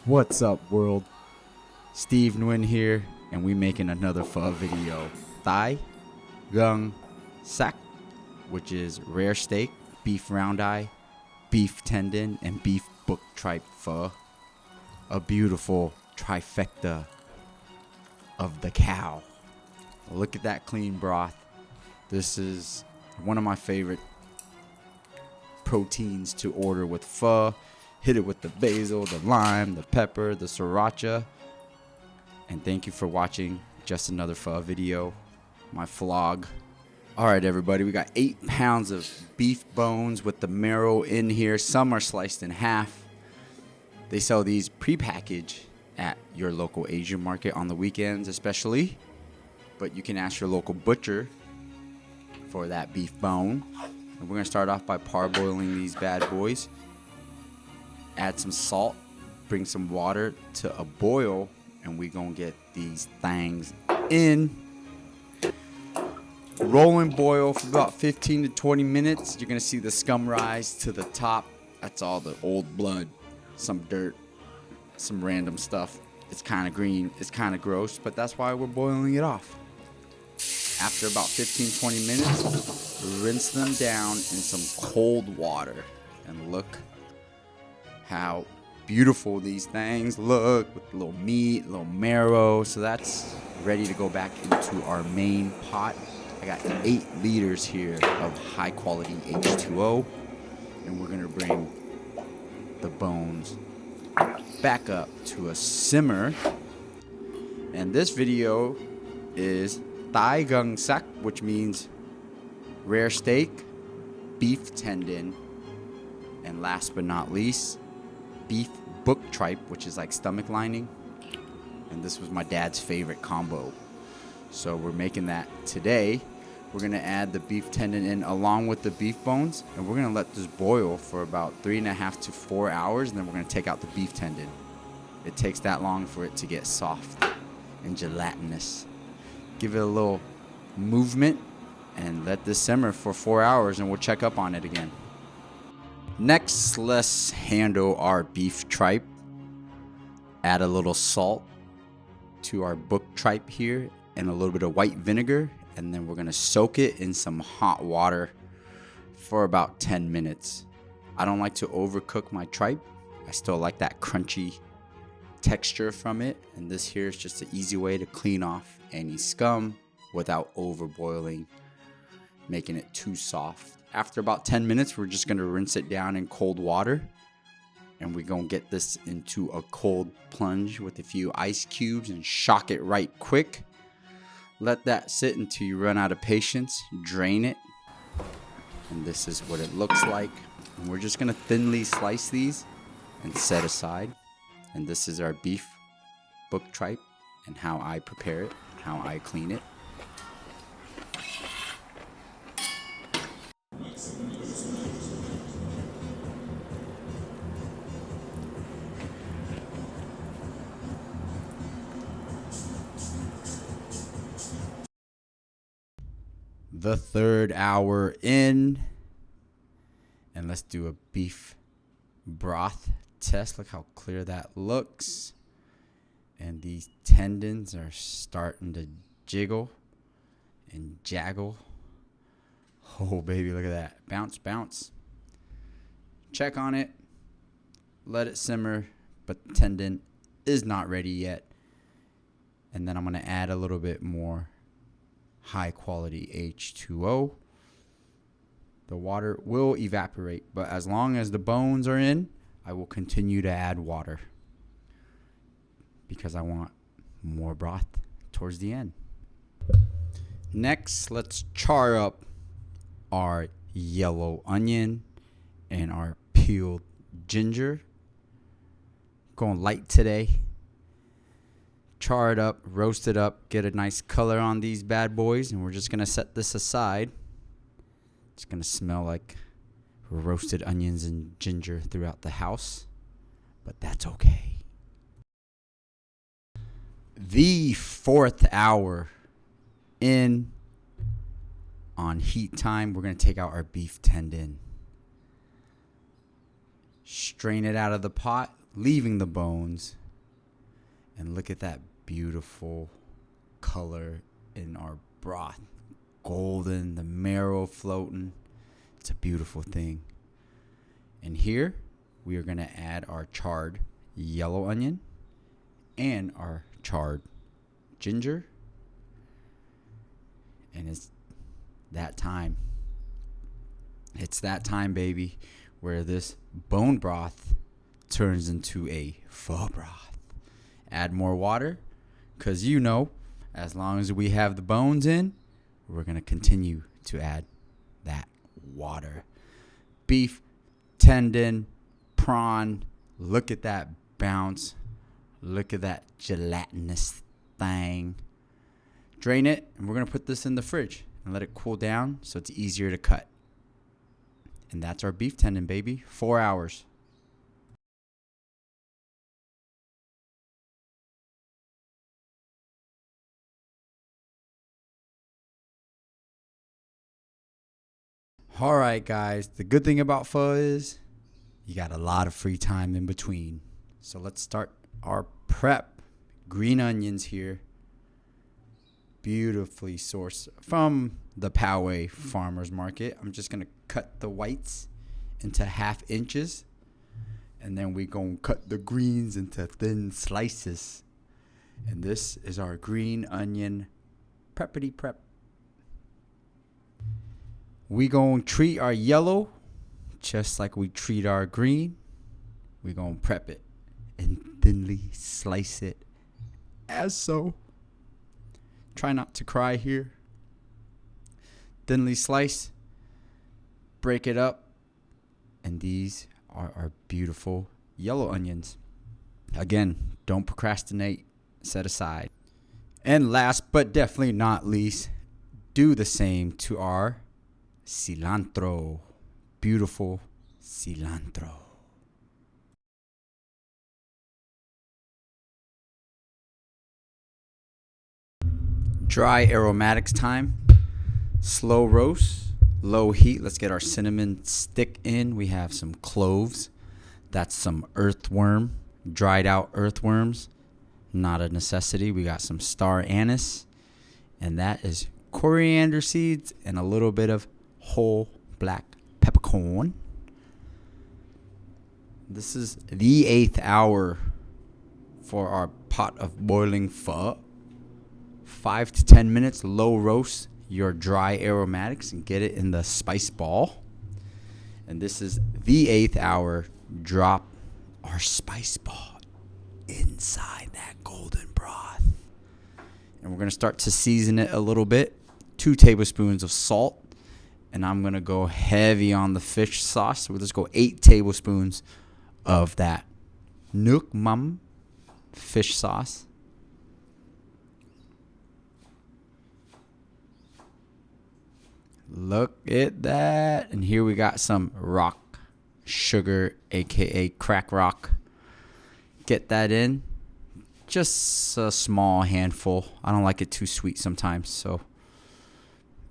What's up, world? Steve Nguyen here, and we making another pho video. Thai Gung Sach, which is rare steak, beef round eye, beef tendon, and beef book tripe pho. A beautiful trifecta of the cow. Look at that clean broth. This is one of my favorite proteins to order with pho. Hit it with the basil, the lime, the pepper, the sriracha. And thank you for watching just another pho video, my PhoLog. Alright everybody, we got 8 pounds of beef bones with the marrow in here. Some are sliced in half. They sell these pre-packaged at your local Asian market on the weekends especially. But you can ask your local butcher for that beef bone. And we're going to start off by parboiling these bad boys. Add some salt, bring some water to a boil, and we're going to get these things in. Roll and boil for about 15 to 20 minutes. You're going to see the scum rise to the top. That's all the old blood, some dirt, some random stuff. It's kind of green. It's kind of gross, but that's why we're boiling it off. After about 15-20 minutes, rinse them down in some cold water. And look how beautiful these things look with a little meat, a little marrow. So that's ready to go back into our main pot. I got 8 liters here of high quality H2O. And we're going to bring the bones back up to a simmer. And this video is Thai Gung Sach, which means rare steak, beef tendon, and last but not least, beef book tripe, which is like stomach lining. And this was my dad's favorite combo. So we're making that today. We're going to add the beef tendon in along with the beef bones. And we're going to let this boil for about 3.5 to 4 hours. And then we're going to take out the beef tendon. It takes that long for it to get soft and gelatinous. Give it a little movement and let this simmer for 4 hours, and we'll check up on it again. Next, let's handle our beef tripe. Add a little salt to our book tripe here and a little bit of white vinegar, and then we're going to soak it in some hot water for about 10 minutes. I don't like to overcook my tripe. I still like that crunchy texture from it, and this here is just an easy way to clean off any scum without overboiling, making it too soft. After about 10 minutes, we're just going to rinse it down in cold water, and we're going to get this into a cold plunge with a few ice cubes and shock it right quick. Let that sit until you run out of patience. Drain it, and this is what it looks like. And we're just going to thinly slice these and set aside. And this is our beef book tripe and how I prepare it, how I clean it. The 3rd hour in, and let's do a beef broth test. Look how clear that looks, and these tendons are starting to jiggle and jaggle. Oh baby, look at that. Bounce, bounce. Check on it, let it simmer, but the tendon is not ready yet. And then I'm going to add a little bit more high quality H2O. The water will evaporate, but as long as the bones are in, I will continue to add water because I want more broth towards the end. Next, let's char up our yellow onion and our peeled ginger. Going light today. Char it up, roast it up, get a nice color on these bad boys, and we're just going to set this aside. It's going to smell like roasted onions and ginger throughout the house, but that's okay. The 4th hour in on heat time, we're going to take out our beef tendon. Strain it out of the pot, leaving the bones. And look at that beautiful color in our broth. Golden, the marrow floating. It's a beautiful thing. And here we are going to add our charred yellow onion and our charred ginger. And it's that time. It's that time, baby, where this bone broth turns into a pho broth. Add more water, because as long as we have the bones in, we're going to continue to add that water. Beef, tendon, prawn. Look at that bounce. Look at that gelatinous thing. Drain it, and we're going to put this in the fridge and let it cool down so it's easier to cut. And that's our beef tendon, baby. 4 hours. All right, guys. The good thing about pho is you got a lot of free time in between. So let's start our prep. Green onions here. Beautifully sourced from the Poway Farmers Market. I'm just going to cut the whites into 1/2 inches. And then we're going to cut the greens into thin slices. And this is our green onion preppity prep. We gonna treat our yellow just like we treat our green. We gonna prep it and thinly slice it as so. Try not to cry here. Thinly slice, break it up, and these are our beautiful yellow onions. Again, don't procrastinate, set aside. And last but definitely not least, do the same to our cilantro. Beautiful cilantro. Dry aromatics time. Slow roast, low heat. Let's get our cinnamon stick in. We have some cloves. That's some earthworm, dried out earthworms. Not a necessity. We got some star anise. And that is coriander seeds and a little bit of whole black peppercorn. This is the 8th hour for our pot of boiling pho. 5 to 10 minutes, low roast your dry aromatics and get it in the spice ball. And this is the 8th hour. Drop our spice ball inside that golden broth. And we're going to start to season it a little bit. 2 tablespoons of salt. And I'm going to go heavy on the fish sauce. So we'll just go 8 tablespoons of that Nook Mum fish sauce. Look at that. And here we got some rock sugar, aka crack rock. Get that in. Just a small handful. I don't like it too sweet sometimes. So,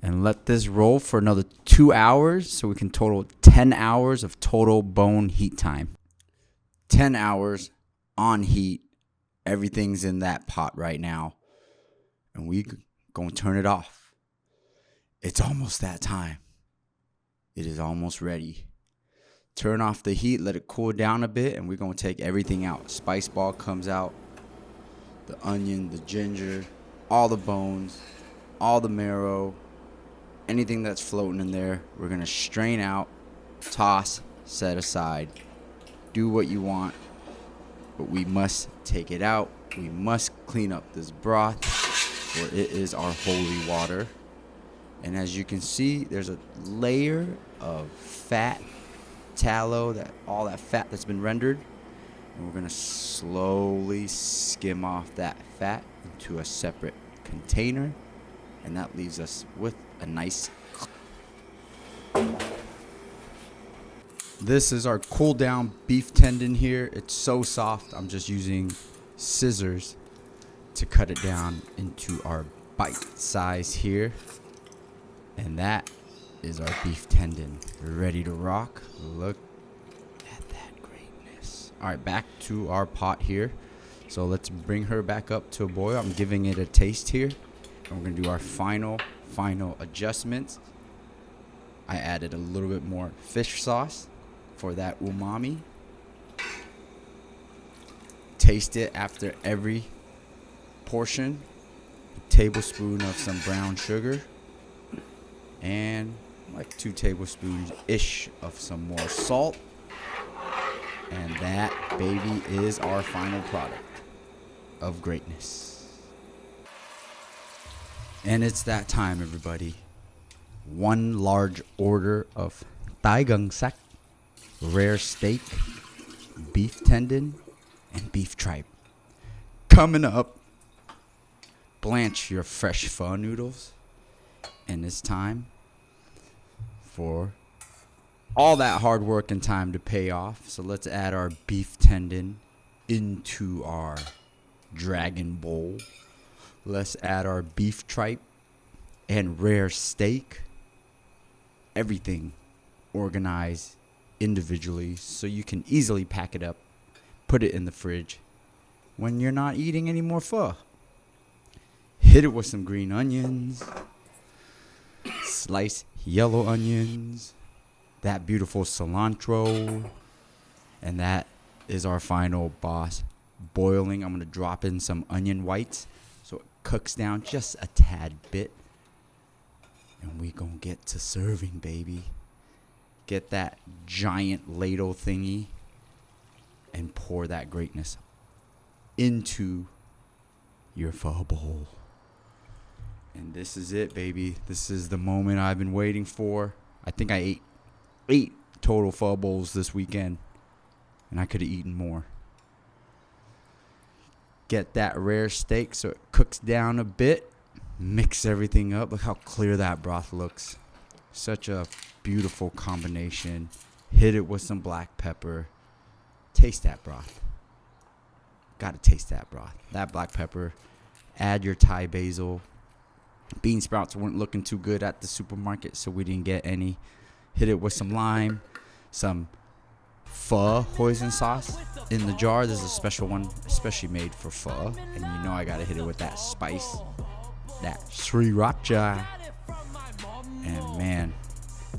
and let this roll for another 2 hours so we can total 10 hours of total bone heat time. 10 hours on heat. Everything's in that pot right now. And we gonna turn it off. It's almost that time. It is almost ready. Turn off the heat, let it cool down a bit, and we're going to take everything out. Spice ball comes out, the onion, the ginger, all the bones, all the marrow, anything that's floating in there. We're going to strain out, toss, set aside. Do what you want, but we must take it out. We must clean up this broth, for it is our holy water. And as you can see, there's a layer of fat, tallow, all that fat that's been rendered. And we're going to slowly skim off that fat into a separate container. And that leaves us with a nice... This is our cool down beef tendon here. It's so soft. I'm just using scissors to cut it down into our bite size here. And that is our beef tendon. Ready to rock. Look at that greatness. All right, back to our pot here. So let's bring her back up to a boil. I'm giving it a taste here. And we're gonna do our final adjustments. I added a little bit more fish sauce for that umami. Taste it after every portion. A tablespoon of some brown sugar. And like 2 tablespoons-ish of some more salt. And that, baby, is our final product of greatness. And it's that time, everybody. 1 large order of Sach, rare steak, beef tendon, and beef tripe. Coming up, blanch your fresh pho noodles. And it's time for all that hard work and time to pay off. So let's add our beef tendon into our dragon bowl. Let's add our beef tripe and rare steak. Everything organized individually so you can easily pack it up, put it in the fridge when you're not eating any more pho. Hit it with some green onions, slice yellow onions, that beautiful cilantro, and that is our final boss boiling. I'm going to drop in some onion whites so it cooks down just a tad bit. And we gonna get to serving, baby. Get that giant ladle thingy and pour that greatness into your pho bowl. And this is it, baby. This is the moment I've been waiting for. I think I ate 8 total pho bowls this weekend, and I could have eaten more. Get that rare steak so it cooks down a bit. Mix everything up. Look how clear that broth looks. Such a beautiful combination. Hit it with some black pepper. Taste that broth. Gotta taste that broth. That black pepper. Add your Thai basil. Bean sprouts weren't looking too good at the supermarket, so we didn't get any. Hit it with some lime. Some pho hoisin sauce in the jar. There's a special one, especially made for pho. And you know I gotta hit it with that spice. That sriracha. And man,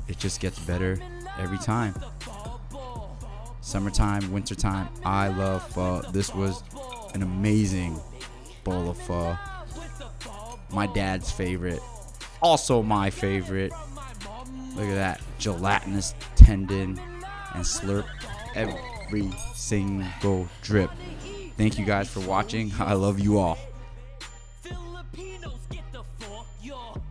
it just gets better every time. Summertime, wintertime, I love pho. This was an amazing bowl of pho. My dad's favorite. Also my favorite. Look at that gelatinous tendon and slurp every single drip. Thank you guys for watching. I love you all.